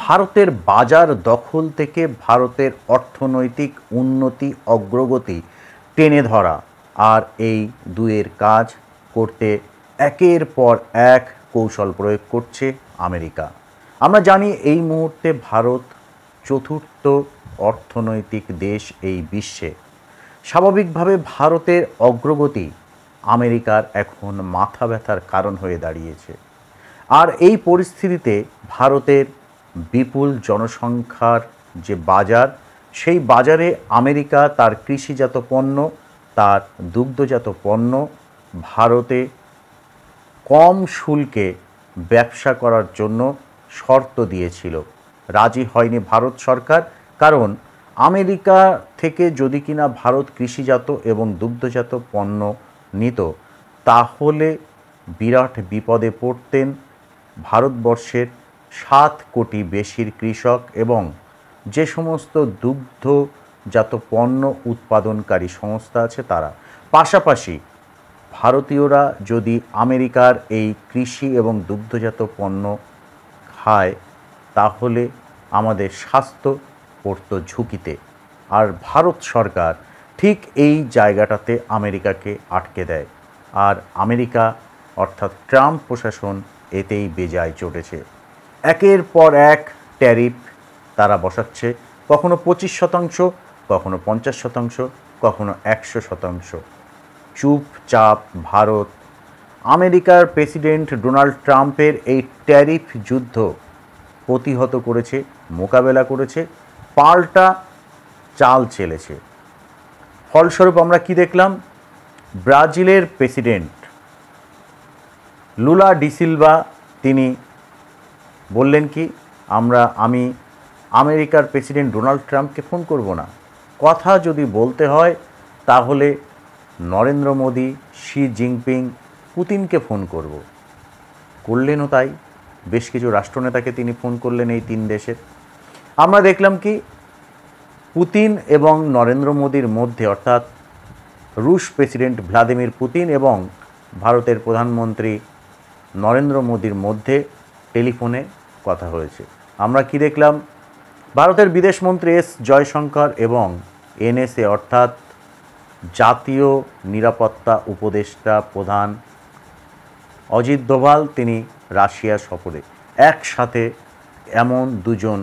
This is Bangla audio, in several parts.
ভারতের বাজার দখল থেকে ভারতের অর্থনৈতিক উন্নতি অগ্রগতি টেনে ধরা, আর এই দুয়ের কাজ করতে একের পর এক কৌশল প্রয়োগ করছে আমেরিকা। আমরা জানি এই মুহূর্তে ভারত চতুর্থ অর্থনৈতিক দেশ এই বিশ্বে। স্বাভাবিকভাবে ভারতের অগ্রগতি আমেরিকার এখন মাথা ব্যথার কারণ হয়ে দাঁড়িয়েছে। আর এই পরিস্থিতিতে ভারতের বিপুল জনসংখ্যার যে বাজার, সেই বাজারে আমেরিকা তার কৃষিজাত পণ্য, তার দুগ্ধজাত পণ্য ভারতে কম শুল্কে ব্যবসা করার জন্য শর্ত দিয়েছিল। রাজি হয়নি ভারত সরকার, কারণ আমেরিকা থেকে যদি কিনা ভারত কৃষিজাত এবং দুগ্ধজাত পণ্য নিত, তাহলে বিরাট বিপদে পড়তেন ভারতবর্ষের 7 কোটি বেশির কৃষক এবং যে সমস্ত দুগ্ধজাত পণ্য উৎপাদনকারী সংস্থা আছে তারা। পাশাপাশি ভারতীয়রা যদি আমেরিকার এই কৃষি এবং দুগ্ধজাত পণ্য খায়, তাহলে আমাদের স্বাস্থ্য পড়ত ঝুঁকিতে। আর ভারত সরকার ঠিক এই জায়গাটাতে আমেরিকাকে আটকে দেয়, আর আমেরিকা অর্থাৎ ট্রাম্প প্রশাসন এতেই বেজায় চটেছে। একের পর এক ট্যারিফ তারা বসাচ্ছে, কখনো 25%, কখনো 50%, কখনো 100%। চুপচাপ ভারত আমেরিকার প্রেসিডেন্ট ডোনাল্ড ট্রাম্পের এই ট্যারিফ যুদ্ধ প্রতিহত করেছে, মোকাবেলা করেছে, পাল্টা চাল চেলেছে। ফলস্বরূপ আমরা কি দেখলাম? ব্রাজিলের প্রেসিডেন্ট লুলা ডি সিলভা তিনি বললেন কি, আমি আমেরিকার প্রেসিডেন্ট ডোনাল্ড ট্রাম্পকে ফোন করব না। কথা যদি বলতে হয় তাহলে নরেন্দ্র মোদি, শি জিনপিং, পুতিনকে ফোন করব। করলেনও তাই। বেশ কিছু রাষ্ট্রনেতাকে তিনি ফোন করলেন এই 3 দেশের। আমরা দেখলাম কি, পুতিন এবং নরেন্দ্র মোদির মধ্যে, অর্থাৎ রুশ প্রেসিডেন্ট ভ্লাদিমির পুতিন এবং ভারতের প্রধানমন্ত্রী নরেন্দ্র মোদির মধ্যে টেলিফোনে কথা হয়েছে। আমরা কি দেখলাম? ভারতের বিদেশমন্ত্রী এস জয়শঙ্কর এবং এনএসএ অর্থাৎ জাতীয় নিরাপত্তা উপদেষ্টা প্রধান অজিত দোভাল তিনি রাশিয়া সফরে। একসাথে এমন দুজন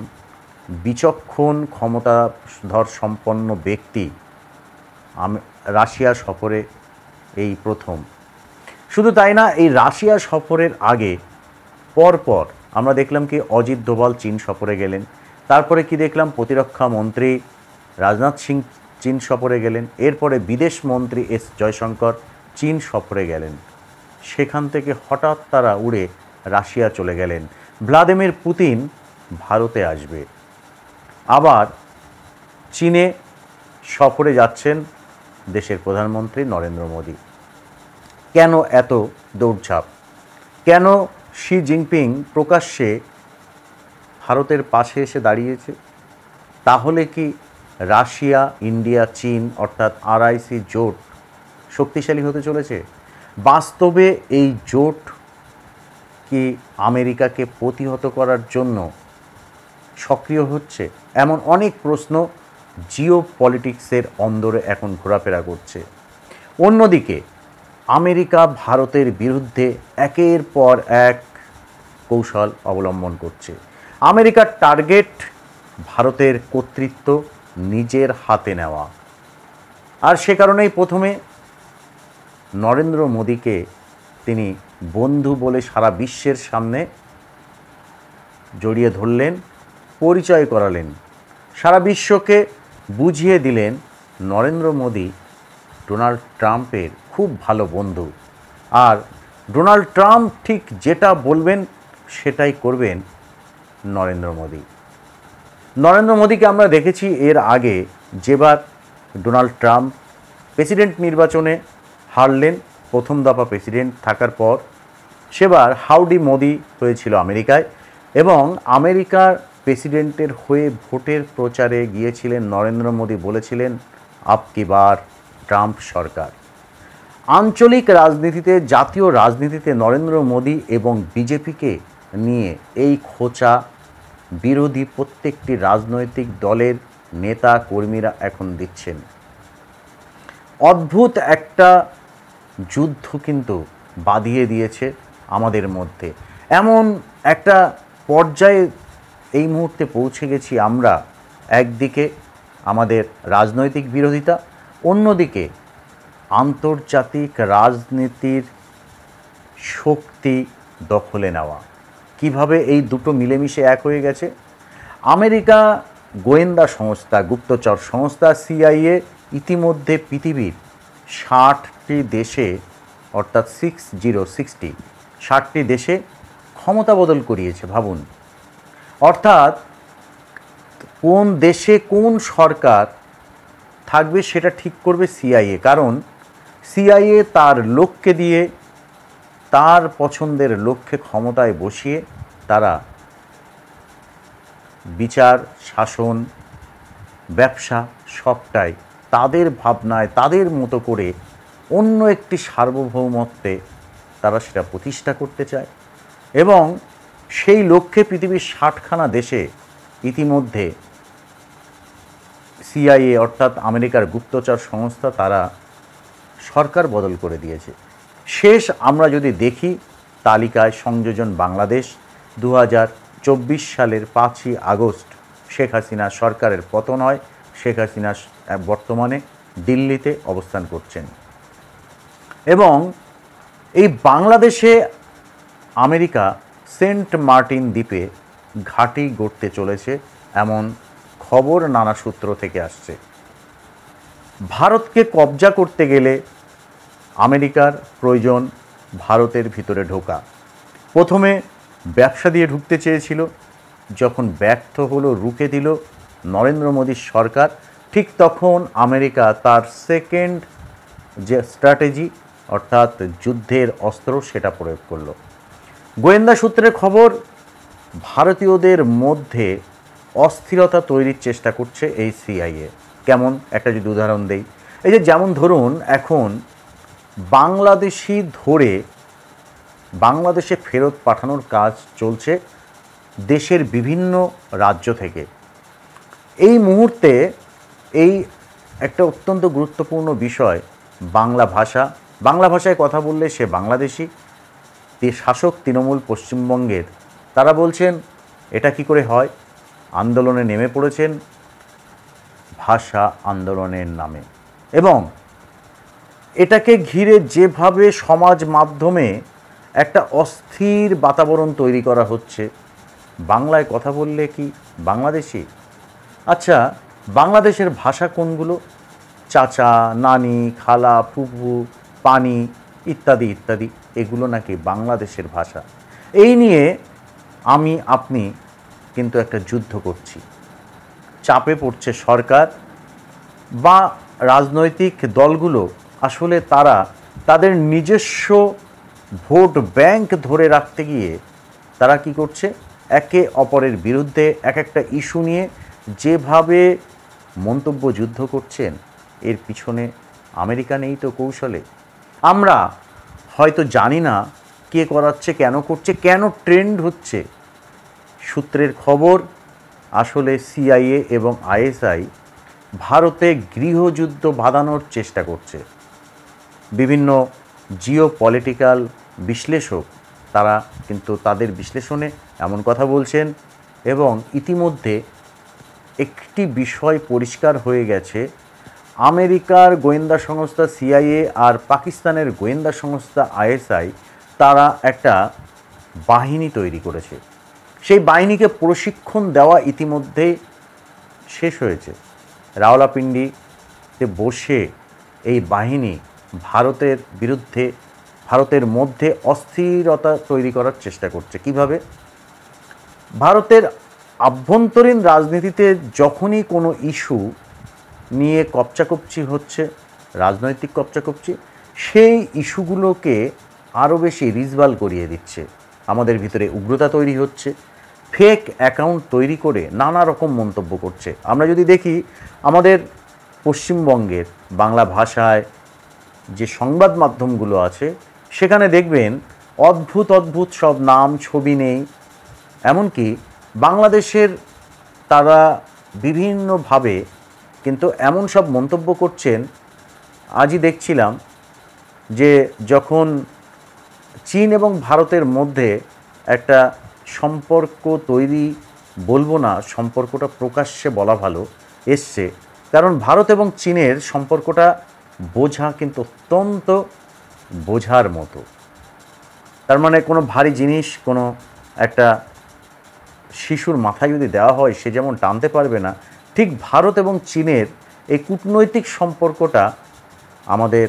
বিচক্ষণ ক্ষমতাধর সম্পন্ন ব্যক্তি রাশিয়া সফরে এই প্রথম। শুধু তাই না, এই রাশিয়া সফরের আগে পরপর আমরা দেখলাম কি অজিত দোভাল চীন সফরে গেলেন। তারপরে কি দেখলাম? প্রতিরক্ষা মন্ত্রী রাজনাথ সিং চীন সফরে গেলেন। এরপরে বিদেশ মন্ত্রী এস জয়শঙ্কর চীন সফরে গেলেন। সেখান থেকে হঠাৎ তারা উড়ে রাশিয়া চলে গেলেন। ভ্লাদিমির পুতিন ভারতে আসবে, আবার চীনে সফরে যাচ্ছেন দেশের প্রধানমন্ত্রী নরেন্দ্র মোদি। কেন এত দৌড়ঝাঁপ? কেন শি জিনপিং প্রকাশ্যে ভারতের পাশে এসে দাঁড়িয়েছে? তাহলে কি রাশিয়া, ইন্ডিয়া, চীন অর্থাৎ RIC জোট শক্তিশালী হতে চলেছে? বাস্তবে এই জোট কি আমেরিকাকে প্রতিহত করার জন্য সক্রিয় হচ্ছে? এমন অনেক প্রশ্ন জিও পলিটিক্সের অন্দরে এখন ঘোরাফেরা করছে। অন্যদিকে আমেরিকা ভারতের বিরুদ্ধে একের পর এক কৌশল অবলম্বন করছে। আমেরিকার টার্গেট ভারতের কর্তৃত্ব নিজের হাতে নেওয়া। আর সে কারণেই প্রথমে নরেন্দ্র মোদিকে তিনি বন্ধু বলে সারা বিশ্বের সামনে জড়িয়ে ধরলেন, পরিচয় করালেন, সারা বিশ্বকে বুঝিয়ে দিলেন নরেন্দ্র মোদি ডোনাল্ড ট্রাম্পের খুব ভালো বন্ধু। আর ডোনাল্ড ট্রাম্প ঠিক যেটা বলবেন সেটাই করবেন নরেন্দ্র মোদি। নরেন্দ্র মোদিকে আমরা দেখেছি এর আগে, যেবার ডোনাল্ড ট্রাম্প প্রেসিডেন্ট নির্বাচনে হারলেন, প্রথম দফা প্রেসিডেন্ট থাকার পর, সেবার হাউডি মোদি হয়েছিল আমেরিকায়, এবং আমেরিকার প্রেসিডেন্টের হয়ে ভোটের প্রচারে গিয়েছিলেন নরেন্দ্র মোদি, বলেছিলেন আপকি বার ট্রাম্প সরকার। আঞ্চলিক রাজনীতিতে, জাতীয় রাজনীতিতে নরেন্দ্র মোদি এবং বিজেপিকে নিয়ে এই খোঁচা বিরোধী প্রত্যেকটি রাজনৈতিক দলের নেতা কর্মীরা এখন দিচ্ছেন। অদ্ভুত একটা যুদ্ধ কিন্তু বাঁধিয়ে দিয়েছে আমাদের মধ্যে। এমন একটা পর্যায়ে এই মুহূর্তে পৌঁছে গেছি আমরা, একদিকে আমাদের রাজনৈতিক বিরোধিতা, অন্যদিকে আন্তর্জাতিক রাজনীতির শক্তি দখলে নেওয়া। কিভাবে এই দুটো মিলেমিশে এক হয়ে গেছে? আমেরিকা গোয়েন্দা সংস্থা, গুপ্তচর সংস্থা সিআইএ ইতিমধ্যে পৃথিবীর 60টি দেশে, অর্থাৎ 60টি দেশে ক্ষমতা বদল করিয়েছে। ভাবুন, অর্থাৎ কোন দেশে কোন সরকার থাকবে সেটা ঠিক করবে সিআইএ। কারণ সিআইএ তার লোককে দিয়ে, তার পছন্দের লোককে ক্ষমতায় বসিয়ে তারা বিচার, শাসন, ব্যবসা সবটাই তাদের ভাবনায়, তাদের মতো করে অন্য একটি সার্বভৌমত্বে তারা সেটা প্রতিষ্ঠা করতে চায়। এবং সেই লক্ষ্যে পৃথিবীর 60খানা দেশে ইতিমধ্যে সিআইএ অর্থাৎ আমেরিকার গুপ্তচর সংস্থা তারা সরকার বদল করে দিয়েছে। শেষ আমরা যদি দেখি তালিকায় সংযোজন বাংলাদেশ, 2024 সালের 5ই আগস্ট শেখ হাসিনা সরকারের পতন হয়। শেখ হাসিনা বর্তমানে দিল্লিতে অবস্থান করছেন এবং এই বাংলাদেশে আমেরিকা সেন্ট মার্টিন দ্বীপে ঘাঁটি গড়তে চলেছে, এমন খবর নানা সূত্র থেকে আসছে। ভারতকে কবজা করতে গেলে আমেরিকার প্রয়োজন ভারতের ভিতরে ঢোকা। প্রথমে ব্যবসা দিয়ে ঢুকতে চেয়েছিল, যখন ব্যর্থ হলো, রুখে দিল নরেন্দ্র মোদীর সরকার, ঠিক তখন আমেরিকা তার সেকেন্ড যে স্ট্র্যাটেজি অর্থাৎ যুদ্ধের অস্ত্র সেটা প্রয়োগ করলো। গোয়েন্দা সূত্রের খবর, ভারতীয়দের মধ্যে অস্থিরতা তৈরির চেষ্টা করছে এই সিআইএ। কেমন একটা যদি উদাহরণ দেই, এই যে যেমন ধরুন এখন বাংলাদেশি ধরে বাংলাদেশে ফেরত পাঠানোর কাজ চলছে দেশের বিভিন্ন রাজ্য থেকে। এই মুহূর্তে এই একটা অত্যন্ত গুরুত্বপূর্ণ বিষয় বাংলা ভাষা। বাংলা ভাষায় কথা বললে সে বাংলাদেশি। শাসক তৃণমূল পশ্চিমবঙ্গের তারা বলছেন এটা কি করে হয়, আন্দোলনে নেমে পড়েছেন ভাষা আন্দোলনের নামে। এবং এটাকে ঘিরে যেভাবে সমাজ মাধ্যমে একটা অস্থির বাতাবরণ তৈরি করা হচ্ছে, বাংলায় কথা বললে কি বাংলাদেশি? আচ্ছা, বাংলাদেশের ভাষা কোনগুলো? চাচা, নানি, খালা, ফুফু, পানি ইত্যাদি ইত্যাদি, এগুলো নাকি বাংলাদেশের ভাষা। এই নিয়ে আপনি কিন্তু একটা যুদ্ধ করছি। চাপে পড়ছে সরকার বা রাজনৈতিক দলগুলো। আসলে তারা তাদের নিজস্ব ভোট ব্যাংক ধরে রাখতে গিয়ে তারা কি করছে, একে অপরের বিরুদ্ধে এক একটা ইস্যু নিয়ে যেভাবে মন্তব্য যুদ্ধ করছেন, এর পিছনে আমেরিকা নেই তো কৌশলে? আমরা হয়তো জানি না কে করাচ্ছে, কেন করছে, কেন ট্রেন্ড হচ্ছে। সূত্রের খবর, আসলে সিআইএ এবং আইএসআই ভারতে গৃহযুদ্ধ বাঁধানোর চেষ্টা করছে। বিভিন্ন জিও পলিটিক্যাল বিশ্লেষক তারা কিন্তু তাদের বিশ্লেষণে এমন কথা বলছেন। এবং ইতিমধ্যে একটি বিষয় পরিষ্কার হয়ে গেছে, আমেরিকার গোয়েন্দা সংস্থা সিআইএ আর পাকিস্তানের গোয়েন্দা সংস্থা আইএসআই তারা একটা বাহিনী তৈরি করেছে। সেই বাহিনীকে প্রশিক্ষণ দেওয়া ইতিমধ্যে শেষ হয়েছে। রাওয়ালপিন্ডিতে বসে এই বাহিনী ভারতের বিরুদ্ধে, ভারতের মধ্যে অস্থিরতা তৈরি করার চেষ্টা করছে। কিভাবে? ভারতের আভ্যন্তরীণ রাজনীতিতে যখনই কোনো ইস্যু নিয়ে কপচাকপচি হচ্ছে, রাজনৈতিক কপচাকপচি, সেই ইস্যুগুলোকে আরও বেশি রিজভাল করিয়ে দিচ্ছে। আমাদের ভিতরে উগ্রতা তৈরি হচ্ছে, ফেক অ্যাকাউন্ট তৈরি করে নানা রকম মন্তব্য করছে। আমরা যদি দেখি আমাদের পশ্চিমবঙ্গের বাংলা ভাষায় যে সংবাদ মাধ্যমগুলো আছে, সেখানে দেখবেন অদ্ভুত অদ্ভুত সব নাম, ছবি নেই। এমনকি বাংলাদেশের তারা বিভিন্নভাবে কিন্তু এমন সব মন্তব্য করছেন। আজই দেখছিলাম যে যখন চীন এবং ভারতের মধ্যে একটা সম্পর্ক তৈরি, বলবো না, সম্পর্কটা প্রকাশ্যে বলা ভালো, এসছে, কারণ ভারত এবং চীনের সম্পর্কটা বোঝা কিন্তু অত্যন্ত বোঝার মতো। তার মানে কোনো ভারী জিনিস কোনো একটা শিশুর মাথায় যদি দেওয়া হয় সে যেমন টানতে পারবে না, ঠিক ভারত এবং চীনের এই কূটনৈতিক সম্পর্কটা আমাদের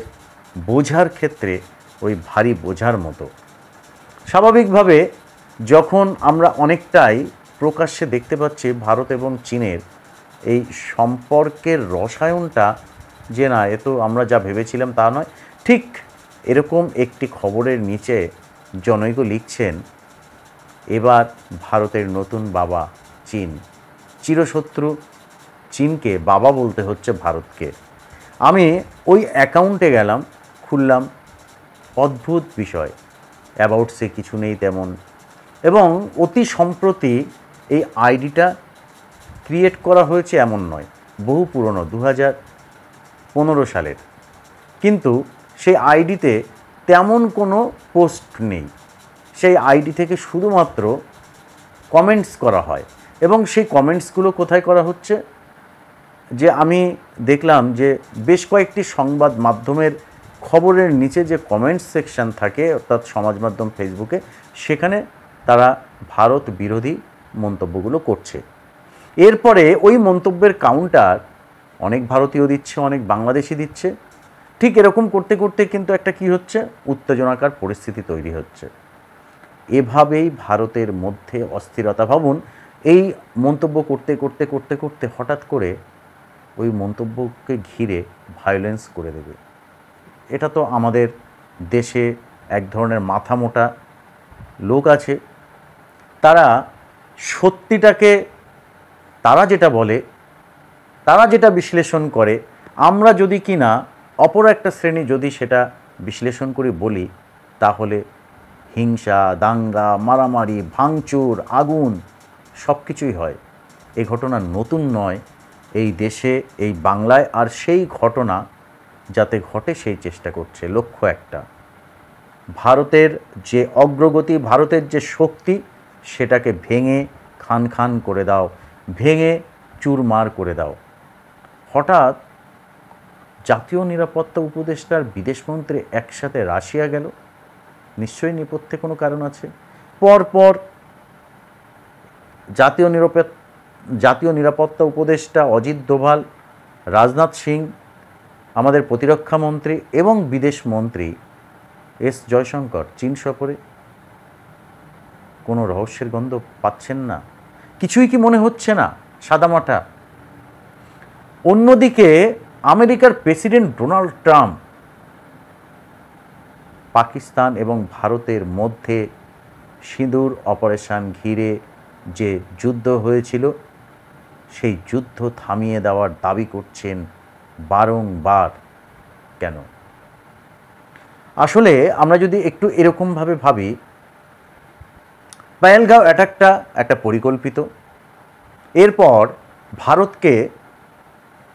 বোঝার ক্ষেত্রে ওই ভারী বোঝার মতো। স্বাভাবিকভাবে যখন আমরা অনেকটাই প্রকাশ্যে দেখতে পাচ্ছি ভারত এবং চীনের এই সম্পর্কের রসায়নটা, যে না এ তো আমরা যা ভেবেছিলাম তা নয়, ঠিক এরকম একটি খবরের নিচে জনৈক লিখছেন, এবার ভারতের নতুন বাবা চীন, চিরশত্রু চীনকে বাবা বলতে হচ্ছে ভারতকে। আমি ওই অ্যাকাউন্টে গেলাম, খুললাম, অদ্ভুত বিষয়, অ্যাবাউটসে কিছু নেই তেমন, এবং অতি সম্প্রতি এই আইডিটা ক্রিয়েট করা হয়েছে এমন নয়, বহু পুরনো, 2015 সালের, কিন্তু সেই আইডিতে তেমন কোনো পোস্ট নেই। সেই আইডি থেকে শুধুমাত্র কমেন্টস করা হয়, এবং সেই কমেন্টসগুলো কোথায় করা হচ্ছে, যে আমি দেখলাম যে বেশ কয়েকটি সংবাদ মাধ্যমের খবরের নিচে যে কমেন্টস সেকশন থাকে, অর্থাৎ সমাজ মাধ্যম ফেসবুকে, সেখানে তারা ভারত বিরোধী মন্তব্যগুলো করছে। এরপরে ওই মন্তব্যের কাউন্টার অনেক ভারতীয় দিচ্ছে, অনেক বাংলাদেশি দিচ্ছে। ঠিক এরকম করতে করতে কিন্তু একটা কি হচ্ছে, উত্তেজনাকার পরিস্থিতি তৈরি হচ্ছে। এভাবেই ভারতের মধ্যে অস্থিরতা। ভাবুন, এই মন্তব্য করতে করতে করতে করতে হঠাৎ করে ওই মন্তব্যকে ঘিরে ভায়োলেন্স করে দেবে। এটা তো আমাদের দেশে এক ধরনের মাথা মোটা লোক আছে, তারা সত্যিটাকে, তারা যেটা বলে, তারা যেটা বিশ্লেষণ করে, আমরা যদি কিনা অপর একটা শ্রেণী যদি সেটা বিশ্লেষণ করে বলি, তাহলে হিংসা, দাঙ্গা, মারামারি, ভাঙচুর, আগুন সব কিছুই হয়। এই ঘটনা নতুন নয় এই দেশে, এই বাংলায়, আর সেই ঘটনা যাতে ঘটে সেই চেষ্টা করছে। লক্ষ্য একটা, ভারতের যে অগ্রগতি, ভারতের যে শক্তি, সেটাকে ভেঙে খান খান করে দাও, ভেঙে চুরমার করে দাও। হঠাৎ জাতীয় নিরাপত্তা উপদেষ্টার বিদেশমন্ত্রী একসাথে রাশিয়া গেল, নিশ্চয়ই নেপথ্যে কোনো কারণ আছে। পরপর জাতীয় নিরাপত্তা উপদেষ্টা অজিত দোভাল, রাজনাথ সিং, আমাদের প্রতিরক্ষা মন্ত্রী এবং বিদেশ মন্ত্রী এস জয়শঙ্কর চীন সফরে। কোনো রহস্যের গন্ধ পাচ্ছেন না? কিছুই কি মনে হচ্ছে না সাদামাটা? অন্যদিকে আমেরিকার প্রেসিডেন্ট ডোনাল্ড ট্রাম্প পাকিস্তান এবং ভারতের মধ্যে সিঁদুর অপারেশন ঘিরে যে যুদ্ধ হয়েছিল, সেই যুদ্ধ থামিয়ে দেওয়ার দাবি করছেন বারংবার। কেন? আসলে আমরা যদি একটু এরকমভাবে ভাবি, পেহেলগাঁও অ্যাটাকটা একটা পরিকল্পিত, এরপর ভারতকে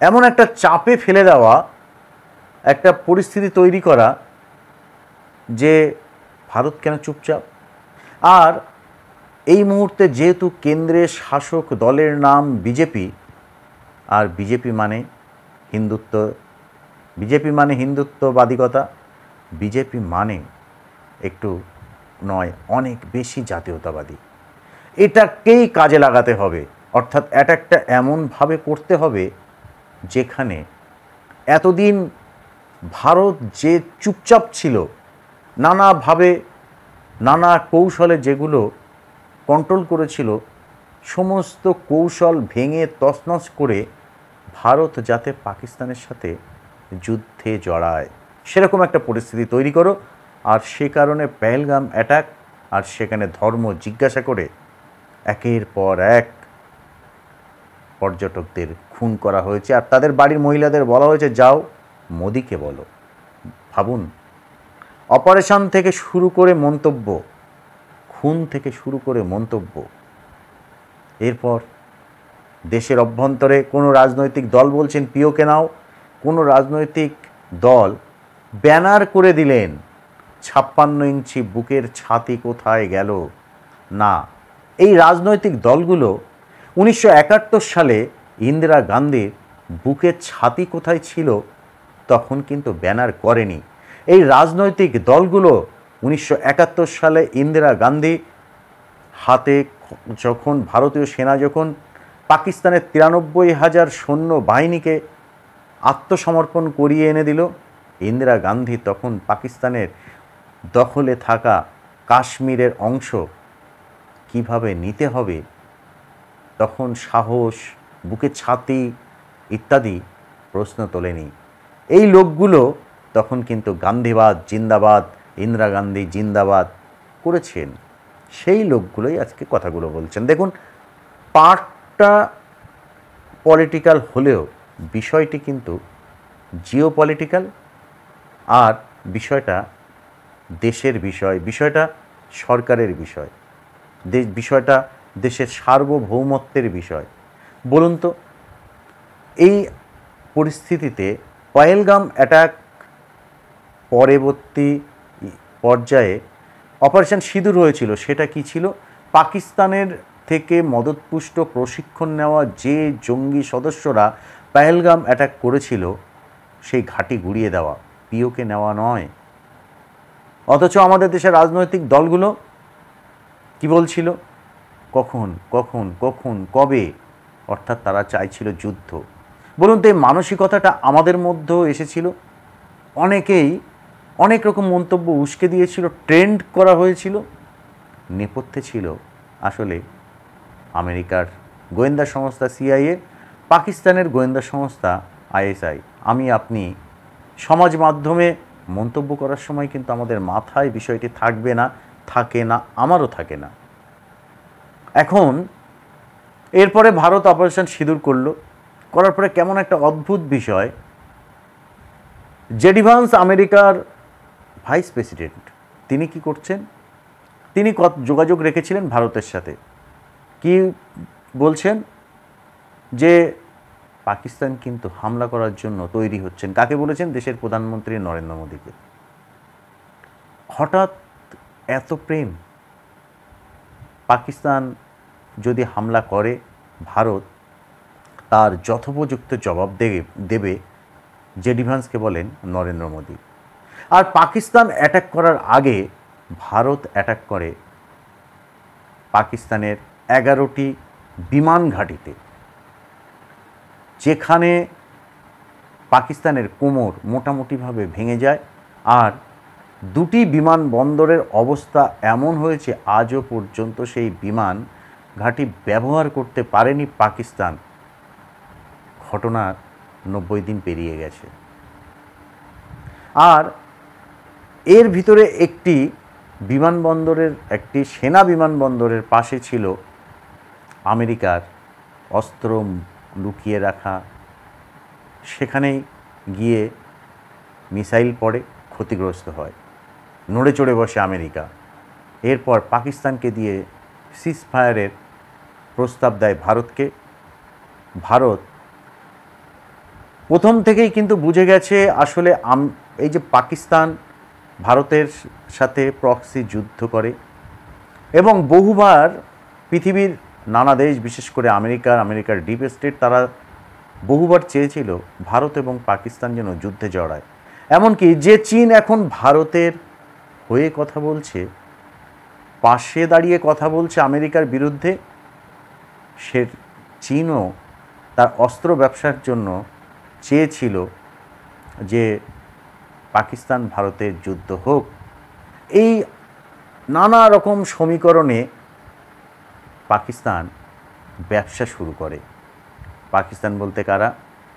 এমন একটা চাপে ফেলে দেওয়া, একটা পরিস্থিতি তৈরি করা যে ভারত কেন চুপচাপ। আর এই মুহূর্তে যেহেতু কেন্দ্রের শাসক দলের নাম বিজেপি, আর বিজেপি মানে হিন্দুত্ব, বিজেপি মানে হিন্দুত্ববাদিকতা, বিজেপি মানে একটু নয় অনেক বেশি জাতীয়তাবাদী। এটাকেই কাজে লাগাতে হবে, অর্থাৎ অ্যাটাকটা এমনভাবে করতে হবে যেখানে এতদিন ভারত যে চুপচাপ ছিল, নানাভাবে নানা কৌশলে যেগুলো কন্ট্রোল করেছিল, সমস্ত কৌশল ভেঙে তছনছ করে ভারত যাতে পাকিস্তানের সাথে যুদ্ধে জড়ায়, সেরকম একটা পরিস্থিতি তৈরি করো। আর সে কারণে পেহেলগাম অ্যাটাক, আর সেখানে ধর্ম জিজ্ঞাসা করে একের পর এক পর্যটকদের খুন করা হয়েছে, আর তাদের বাড়ির মহিলাদের বলা হয়েছে যাও মোদিকে বলো। ভাবুন, অপারেশন থেকে শুরু করে মন্তব্য, খুন থেকে শুরু করে মন্তব্য, এরপর দেশের অভ্যন্তরে কোনো রাজনৈতিক দল বলছেন পিওকে নাও, কোনো রাজনৈতিক দল ব্যানার করে দিলেন 56 ইঞ্চি বুকের ছাতি কোথায় গেল। না, এই রাজনৈতিক দলগুলো 1971 সালে ইন্দিরা গান্ধীর বুকের ছাতি কোথায় ছিল তখন কিন্তু ব্যানার করেনি। এই রাজনৈতিক দলগুলো 1971 সালে ইন্দিরা গান্ধী হাতে যখন ভারতীয় সেনা যখন পাকিস্তানের 93,000 সৈন্য বাহিনীকে আত্মসমর্পণ করিয়ে এনে দিল, ইন্দিরা গান্ধী তখন পাকিস্তানের দখলে থাকা কাশ্মীরের অংশ কিভাবে নিতে হবে তখন সাহস, বুকের ছাতি ইত্যাদি প্রশ্ন তোলেনি। এই লোকগুলো তখন কিন্তু গান্ধীবাদ জিন্দাবাদ, ইন্দিরা গান্ধী জিন্দাবাদ করেছেন। সেই লোকগুলোই আজকে কথাগুলো বলছেন। দেখুন, পার্টটা পলিটিক্যাল হলেও বিষয়টি কিন্তু জিও পলিটিক্যাল, আর বিষয়টা দেশের বিষয়, বিষয়টা সরকারের বিষয়, বিষয়টা দেশের সার্বভৌমত্বের বিষয়। বলুন তো, এই পরিস্থিতিতে পহেলগাম অ্যাটাক পরবর্তী পর্যায়ে অপারেশন সিঁদুর হয়েছিল, সেটা কি ছিল? পাকিস্তানের থেকে মদতপুষ্ট প্রশিক্ষণ নেওয়া যে জঙ্গি সদস্যরা পহেলগাম অ্যাটাক করেছিল সেই ঘাঁটি গুড়িয়ে দেওয়া, পিওকে নেওয়া নয়। অথচ আমাদের দেশের রাজনৈতিক দলগুলো কি বলছিল? কখন কখন কখন কবে, অর্থাৎ তারা চাইছিল যুদ্ধ। বলুন তো, এই মানসিকতাটা আমাদের মধ্যেও এসেছিল। অনেকেই অনেক রকম মন্তব্য উস্কে দিয়েছিল, ট্রেন্ড করা হয়েছিল। নেপথ্যে ছিল আসলে আমেরিকার গোয়েন্দা সংস্থা সিআইএ, পাকিস্তানের গোয়েন্দা সংস্থা আইএসআই। আমি আপনি সমাজ মাধ্যমে মন্তব্য করার সময় কিন্তু আমাদের মাথায় বিষয়টি থাকবে না, থাকে না, আমারও থাকে না। এখন এরপরে ভারত অপারেশন সিঁদুর করলো, করার পরে কেমন একটা অদ্ভুত বিষয়, জেডি ভান্স আমেরিকার ভাইস প্রেসিডেন্ট, তিনি কি করছেন? তিনি যোগাযোগ রেখেছিলেন ভারতের সাথে। কি বলছেন? যে পাকিস্তান কিন্তু হামলা করার জন্য তৈরি হচ্ছেন। কাকে বলেছেন? দেশের প্রধানমন্ত্রী নরেন্দ্র মোদীকে। হঠাৎ এত প্রেম, পাকিস্তান যদি হামলা করে ভারত তার যথোপযুক্ত জবাব দেবে, জেডি ভান্সকে বলেন নরেন্দ্র মোদী। আর পাকিস্তান অ্যাটাক করার আগে ভারত অ্যাটাক করে পাকিস্তানের 11টি বিমান ঘাঁটিতে, যেখানে পাকিস্তানের কোমর মোটামুটিভাবে ভেঙে যায়। আর দুটি বিমানবন্দরের অবস্থা এমন হয়েছে আজও পর্যন্ত সেই বিমান ঘাঁটি ব্যবহার করতে পারেনি পাকিস্তান। ঘটনার 90 দিন পেরিয়ে গেছে। আর এর ভিতরে একটি বিমানবন্দরের, একটি সেনা বিমানবন্দরের পাশে ছিল আমেরিকার অস্ত্র লুকিয়ে রাখা। সেখানেই গিয়ে মিসাইল পড়ে, ক্ষতিগ্রস্ত হয়, নড়ে চড়ে বসে আমেরিকা। এরপর পাকিস্তানকে দিয়ে সিজ ফায়ারের প্রস্তাব দেয় ভারতকে। ভারত প্রথম থেকেই কিন্তু বুঝে গেছে আসলে এই যে পাকিস্তান ভারতের সাথে প্রক্সি যুদ্ধ করে, এবং বহুবার পৃথিবীর নানা দেশ, বিশেষ করে আমেরিকার ডিপ স্টেট, তারা বহুবার চেয়েছিল ভারত এবং পাকিস্তান যেন যুদ্ধে জড়ায়। এমনকি যে চীন এখন ভারতের হয়ে কথা বলছে, পাশে দাঁড়িয়ে কথা বলছে আমেরিকার বিরুদ্ধে, সে চীনও তার অস্ত্র ব্যবসার জন্য চেয়েছিল যে পাকিস্তান ভারতের যুদ্ধ হোক। এই নানা রকম সমীকরণে পাকিস্তান ব্যবসা শুরু করে। পাকিস্তান বলতে কারা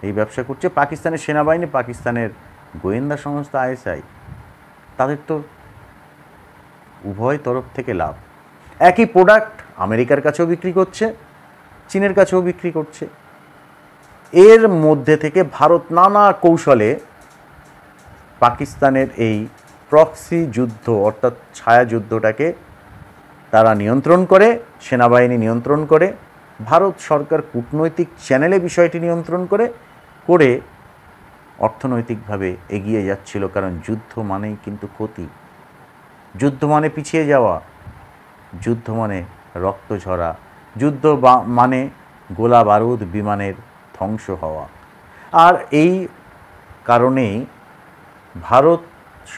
এই ব্যবসা করছে? পাকিস্তানের সেনাবাহিনী, পাকিস্তানের গোয়েন্দা সংস্থা আইএসআই। তাদের তো উভয় তরফ থেকে লাভ। একই প্রোডাক্ট আমেরিকার কাছেও বিক্রি করছে, চীনের কাছেও বিক্রি করছে। এর মধ্যে থেকে ভারত নানা কৌশলে পাকিস্তানের এই প্রক্সি যুদ্ধ, অর্থাৎ ছায়া যুদ্ধটাকে তারা নিয়ন্ত্রণ করে, সেনাবাহিনী নিয়ন্ত্রণ করে। ভারত সরকার কূটনৈতিক চ্যানেলে বিষয়টি নিয়ন্ত্রণ করে অর্থনৈতিকভাবে এগিয়ে যাচ্ছিল, কারণ যুদ্ধ মানেই কিন্তু ক্ষতি, যুদ্ধ মানে পিছিয়ে যাওয়া, যুদ্ধ মানে রক্ত ঝরা, যুদ্ধ মানে গোলা বারুদ বিমানের ধ্বংস হওয়া। আর এই কারণেই ভারত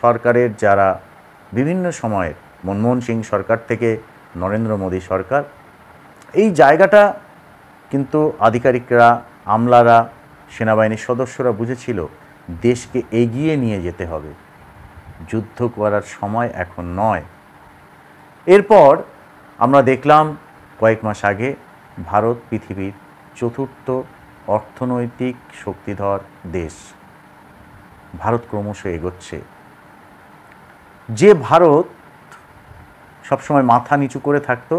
সরকারের যারা বিভিন্ন সময়ের মনমোহন সিং সরকার থেকে নরেন্দ্র মোদী সরকার, এই জায়গাটা কিন্তু আধিকারিকরা, আমলারা, সেনাবাহিনীর সদস্যরা বুঝেছিল দেশকে এগিয়ে নিয়ে যেতে হবে, যুদ্ধ করার সময় এখন নয়। এরপর আমরা দেখলাম কয়েক মাস আগে ভারত পৃথিবীর চতুর্থ অর্থনৈতিক শক্তিধর দেশ। ভারত ক্রমশ এগোচ্ছে। যে ভারত সবসময় মাথা নিচু করে থাকতো,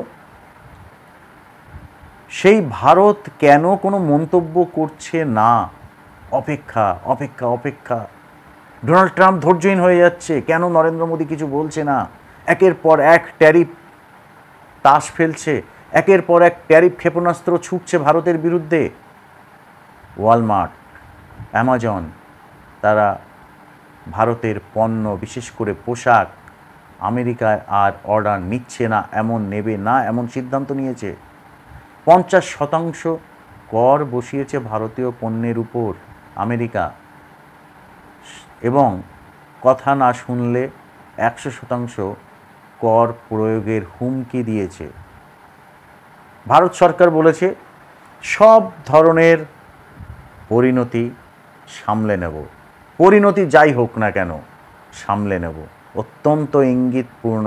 সেই ভারত কেন কোনো মন্তব্য করছে না? অপেক্ষা অপেক্ষা অপেক্ষা। ডোনাল্ড ট্রাম্প ধৈর্যহীন হয়ে যাচ্ছে, কেন নরেন্দ্র মোদী কিছু বলছে না? একের পর এক ট্যারিফ তাস ফেলছে, একের পর এক ট্যারিফ ক্ষেপণাস্ত্র ছুটছে ভারতের বিরুদ্ধে। ওয়ালমার্ট, অ্যামাজন, তারা ভারতের পণ্য, বিশেষ করে পোশাক, আমেরিকায় আর অর্ডার নিচ্ছে না, নেবে না এমন সিদ্ধান্ত নিয়েছে। 50% কর বসিয়েছে ভারতীয় পণ্যের উপর আমেরিকা, এবং কথা না শুনলে 100% কর প্রয়োগের হুমকি দিয়েছে। ভারত সরকার বলেছে সব ধরনের পরিণতি সামলে নেব, পরিণতি যাই হোক না কেন সামলে নেব। অত্যন্ত ইঙ্গিতপূর্ণ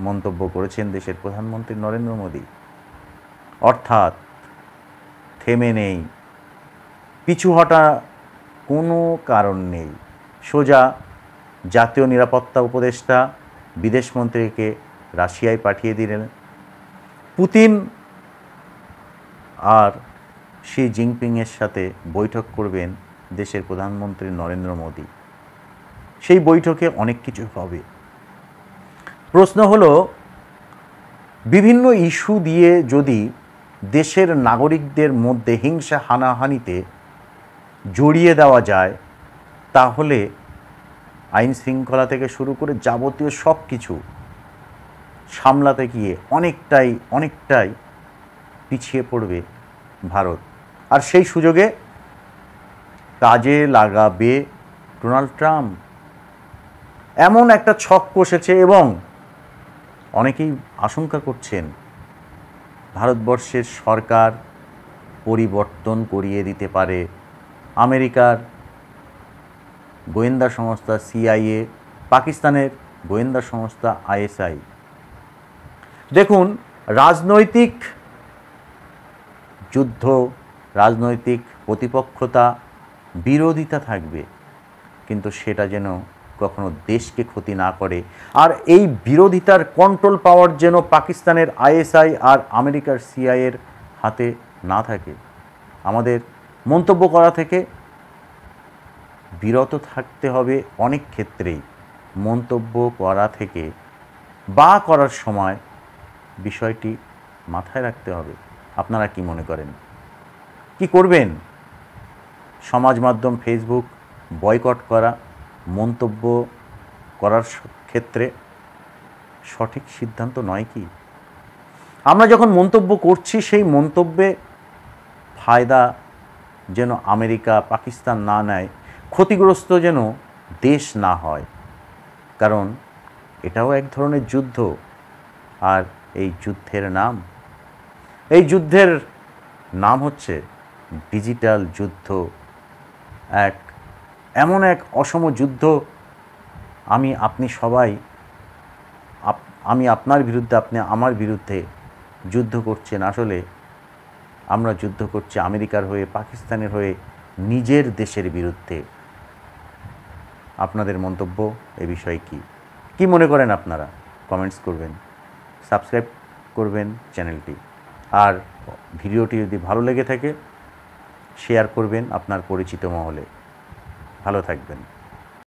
মন্তব্য করেছেন দেশের প্রধানমন্ত্রী নরেন্দ্র মোদী। অর্থাৎ থেমে নেই, পিছু হটা কোনো কারণ নেই। সোজা জাতীয় নিরাপত্তা উপদেষ্টা, বিদেশমন্ত্রীকে রাশিয়ায় পাঠিয়ে দিলেন। পুতিন আর শি জিনপিংয়ের সাথে বৈঠক করবেন দেশের প্রধানমন্ত্রী নরেন্দ্র মোদী। সেই বৈঠকে অনেক কিছু হবে। প্রশ্ন হলো, বিভিন্ন ইস্যু দিয়ে যদি দেশের নাগরিকদের মধ্যে হিংসা হানাহানিতে জড়িয়ে দেওয়া যায়, তাহলে আইন শৃঙ্খলা থেকে শুরু করে যাবতীয় সব কিছু সামলাতে গিয়ে অনেকটাই পিছিয়ে পড়বে ভারত। আর সেই সুযোগে কাজে লাগাবে ডোনাল্ড ট্রাম্প। এমন একটা ছক কষেছে, এবং অনেকেই আশঙ্কা করছেন ভারতবর্ষের সরকার পরিবর্তন করিয়ে দিতে পারে আমেরিকার গোয়েন্দা সংস্থা CIA, পাকিস্তানের গোয়েন্দা সংস্থা ISI। দেখুন, রাজনৈতিক যুদ্ধ, রাজনৈতিক প্রতিপক্ষতা, বিরোধিতা থাকবে, কিন্তু সেটা যেন কখনো দেশকে ক্ষতি না করে। আর এই বিরোধিতার কন্ট্রোল পাওয়ার যেন পাকিস্তানের ISI আর আমেরিকার CIA এর হাতে না থাকে। আমাদের মন্তব্য করা থেকে বিরত থাকতে হবে। অনেক ক্ষেত্রেই মন্তব্য করা থেকে বা করার সময় বিষয়টি মাথায় রাখতে হবে। আপনারা কি মনে করেন? কি করবেন? সমাজ মাধ্যম ফেসবুক বয়কট করা মন্তব্য করার ক্ষেত্রে সঠিক সিদ্ধান্ত নয় কি? আমরা যখন মন্তব্য করছি, সেই মন্তব্যে ফায়দা যেন আমেরিকা, পাকিস্তান না নেয়, ক্ষতিগ্রস্ত যেন দেশ না হয়। কারণ এটাও এক ধরনের যুদ্ধ। আর এই যুদ্ধের নাম হচ্ছে ডিজিটাল যুদ্ধ। এমন এক অসম যুদ্ধ। আমি আপনার বিরুদ্ধে, আপনি আমার বিরুদ্ধে যুদ্ধ করছেন। আসলে আমরা যুদ্ধ করছি আমেরিকার হয়ে, পাকিস্তানের হয়ে, নিজের দেশের বিরুদ্ধে। আপনাদের মন্তব্য এ বিষয়ে কি মনে করেন? আপনারা কমেন্টস করবেন, সাবস্ক্রাইব করবেন চ্যানেলটি। আর ভিডিওটি যদি ভালো লেগে থাকে শেয়ার করবেন আপনার পরিচিত মহলে। ভালো থাকবেন।